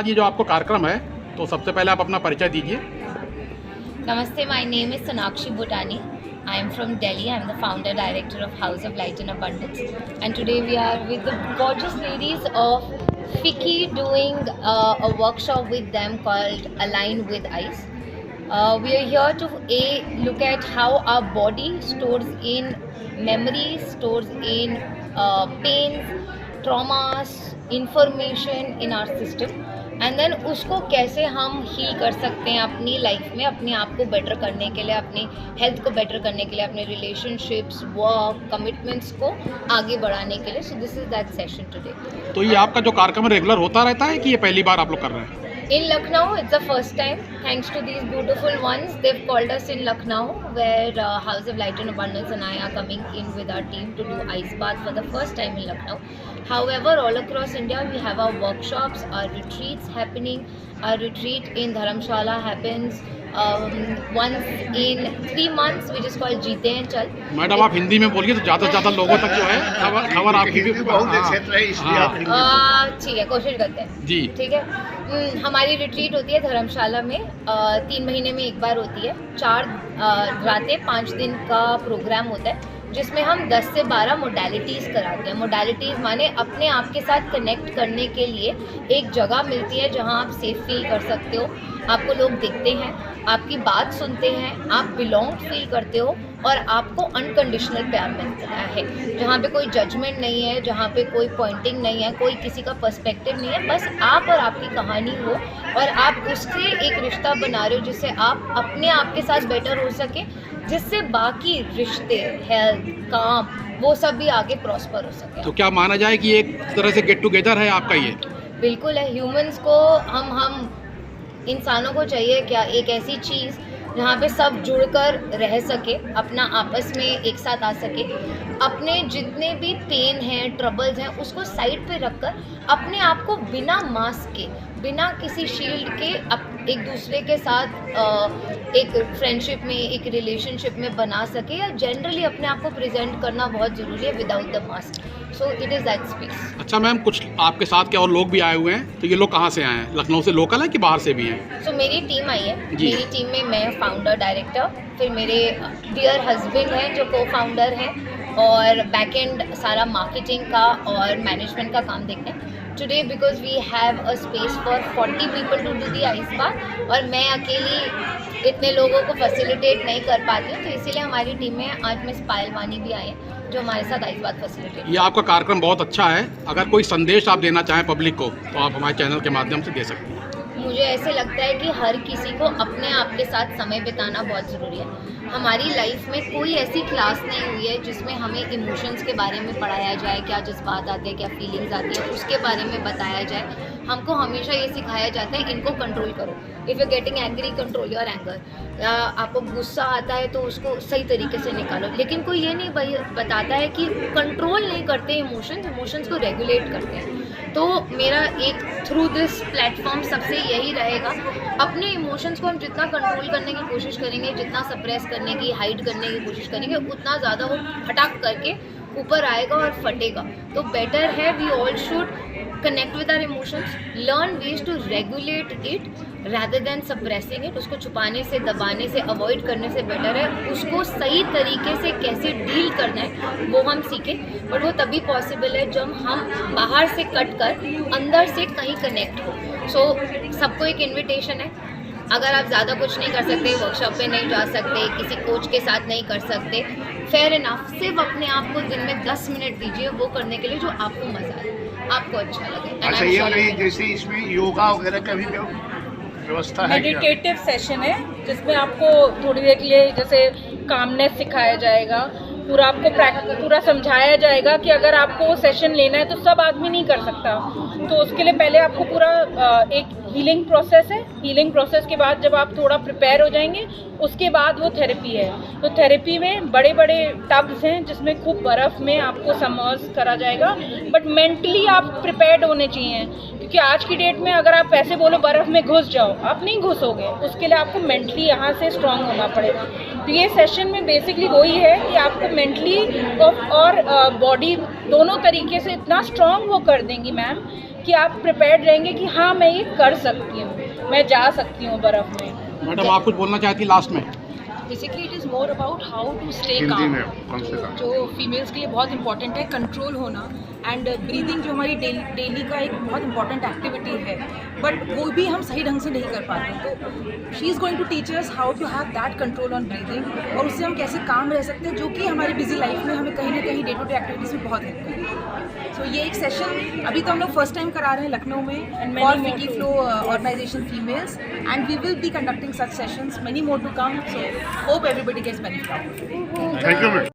आज ये जो आपको कार्यक्रम है, तो सबसे पहले आप अपना परिचय दीजिए। Namaste, my name is Sonakshi Bhutani. I am from Delhi. I am the founder director of House of Light and Abundance. And today we are with the gorgeous ladies of FICCI doing a workshop with them called Align with Ice. We are here to look at how our body stores in memories, stores in pains, traumas, information in our system. And then उसको कैसे हम heal कर सकते हैं अपनी life में, अपने आप को बेटर करने के लिए, अपनी हेल्थ को बेटर करने के लिए, अपने रिलेशनशिप्स, वर्क, कमिटमेंट्स को आगे बढ़ाने के लिए. So this is that session today. तो ये आपका जो कार्यक्रम रेगुलर होता रहता है कि ये पहली बार आप लोग कर रहे हैं? In Lucknow, it's the first time. Thanks to these beautiful ones, they've called us in Lucknow, where House of Light and Abundance and I are coming in with our team to do ice bath for the first time in Lucknow. However, all across India, we have our workshops, our retreats happening. Our retreat in Dharamshala happens once in 3 months, which is called जीते हैं चल. Madam आप हिंदी में बोलिए तो ज़्यादा से ज़्यादा लोगों तक जो है खबर आपकी भी बहुत क्षेत्र है इसलिए ठीक है, कोशिश करते हैं जी. ठीक है. हमारी रिट्रीट होती है धर्मशाला में 3 महीने में एक बार होती है. 4 रातें 5 दिन का प्रोग्राम होता है, जिसमें हम 10 से 12 मोडालिटीज़ कराते हैं. मोडालिटीज़ माने अपने आप के साथ कनेक्ट करने के लिए एक जगह मिलती है जहां आप सेफ फील कर सकते हो. आपको लोग देखते हैं, आपकी बात सुनते हैं, आप बिलोंग फील करते हो और आपको अनकंडीशनल प्यार मिलता है, जहाँ पे कोई जजमेंट नहीं है, जहाँ पे कोई पॉइंटिंग नहीं है, कोई किसी का पर्सपेक्टिव नहीं है. बस आप और आपकी कहानी हो और आप उससे एक रिश्ता बना रहे हो जिससे आप अपने आप के साथ बेटर हो सके, जिससे बाकी रिश्ते, हेल्थ, काम, वो सब भी आगे प्रॉस्पर हो सके. तो क्या माना जाए कि एक तरह से गेट टुगेदर है आपका ये? बिल्कुल है. ह्यूमंस को हम इंसानों को चाहिए क्या, एक ऐसी चीज़ जहाँ पे सब जुड़कर रह सके, अपना आपस में एक साथ आ सके, अपने जितने भी पेन हैं, ट्रबल्स हैं, उसको साइड पे रखकर अपने आप को बिना मास्क के, बिना किसी शील्ड के एक दूसरे के साथ एक फ्रेंडशिप में, एक रिलेशनशिप में बना सके, या जनरली अपने आप को प्रेजेंट करना बहुत ज़रूरी है without the mask. So it is that space. अच्छा मैम, कुछ आपके साथ क्या और लोग भी आए हुए हैं? तो ये लोग कहाँ से आए हैं? लखनऊ से लोकल है कि बाहर से भी हैं? सो मेरी टीम आई है. जी. मेरी टीम में मैं फाउंडर डायरेक्टर, फिर मेरे डियर हस्बैंड हैं जो को फाउंडर हैं, और बैक एंड सारा मार्केटिंग का और मैनेजमेंट का काम देखते हैं. Today because we have a space for 40 people to do the ice bath, और मैं अकेली इतने लोगों को फैसिलिटेट नहीं कर पाती हूँ, तो इसीलिए हमारी टीम में आज मिस पायल वानी भी आए हैं जो हमारे साथ आइस बाथ फैसिलिटेट. ये आपका कार्यक्रम बहुत अच्छा है. अगर कोई संदेश आप देना चाहें पब्लिक को तो आप हमारे चैनल के माध्यम से दे सकते हैं. मुझे ऐसे लगता है कि हर किसी को अपने आप के साथ समय बिताना बहुत ज़रूरी है. हमारी लाइफ में कोई ऐसी क्लास नहीं हुई है जिसमें हमें इमोशंस के बारे में पढ़ाया जाए, क्या जज्बात आते हैं, क्या फीलिंग्स आती है, उसके बारे में बताया जाए. हमको हमेशा ये सिखाया जाता है इनको कंट्रोल करो. If you getting angry, control your anger. आपको गुस्सा आता है तो उसको सही तरीके से निकालो, लेकिन कोई ये नहीं बताता है कि कंट्रोल नहीं करते इमोशंस को रेगुलेट करते हैं. तो मेरा एक थ्रू दिस प्लेटफॉर्म सबसे यही रहेगा, अपने इमोशंस को हम जितना कंट्रोल करने की कोशिश करेंगे, जितना सप्रेस करने की, हाइड करने की कोशिश करेंगे, उतना ज़्यादा वो फटाक करके ऊपर आएगा और फटेगा. तो बेटर है we all should connect with our emotions, learn ways to regulate it rather than suppressing it. उसको छुपाने से, दबाने से, अवॉइड करने से बेटर है उसको सही तरीके से कैसे डील करना है वो हम सीखें. बट वो तभी पॉसिबल है जब हम बाहर से कट कर अंदर से कहीं कनेक्ट हो. सो सबको एक इन्विटेशन है, अगर आप ज़्यादा कुछ नहीं कर सकते, वर्कशॉप पे नहीं जा सकते, किसी कोच के साथ नहीं कर सकते, फेयर इनफ, सिर्फ अपने आप को दिन में 10 मिनट दीजिए वो करने के लिए जो आपको मज़ा आए, आपको अच्छा लगे. अच्छा, ये वाली जैसे इसमें योगा वगैरह का भी व्यवस्था है? मेडिटेटिव सेशन है जिसमें आपको थोड़ी देर के लिए जैसे कामनेस सिखाया जाएगा, पूरा आपको पूरा समझाया जाएगा कि अगर आपको सेशन लेना है तो सब आदमी नहीं कर सकता, तो उसके लिए पहले आपको पूरा एक हीलिंग प्रोसेस है. हीलिंग प्रोसेस के बाद जब आप थोड़ा प्रिपेयर हो जाएंगे उसके बाद वो थेरेपी है. तो थेरेपी में बड़े बड़े टब्स हैं जिसमें खूब बर्फ़ में आपको समर्स करा जाएगा, बट मेंटली आप प्रिपेयर्ड होने चाहिए, क्योंकि आज की डेट में अगर आप ऐसे बोलो बर्फ़ में घुस जाओ, आप नहीं घुसोगे. उसके लिए आपको मेंटली यहाँ से स्ट्रांग होना पड़ेगा. तो ये सेशन में बेसिकली वही है कि आपको मेंटली और बॉडी दोनों तरीके से इतना स्ट्रांग वो कर देंगी मैम कि आप प्रिपेयर्ड रहेंगे कि हाँ मैं ये कर सकती हूँ, मैं जा सकती हूँ बर्फ़ में। मैडम आप कुछ बोलना चाहती लास्ट में? Basically it is more about how to stay हिंदी काम, में कम से कम। जो फीमेल्स के लिए बहुत इंपॉर्टेंट है, कंट्रोल होना एंड ब्रीदिंग जो हमारी डेली का एक बहुत इंपॉर्टेंट एक्टिविटी है, बट वो भी हम सही ढंग से नहीं कर पाते। तो she is going to teach us how to have that control on breathing, और उससे हम कैसे काम रह सकते हैं, जो कि हमारी बिजी लाइफ में हमें कहीं ना कहीं डे टू डे एक्टिविटीज़ में बहुत हेल्प करेगी। सो ये एक सेशन अभी तो हम लोग फर्स्ट टाइम करा रहे हैं लखनऊ में for Vicky Flow organisation females, and we will be conducting such sessions, many more to come, so hope everybody gets benefit. Thank you madam.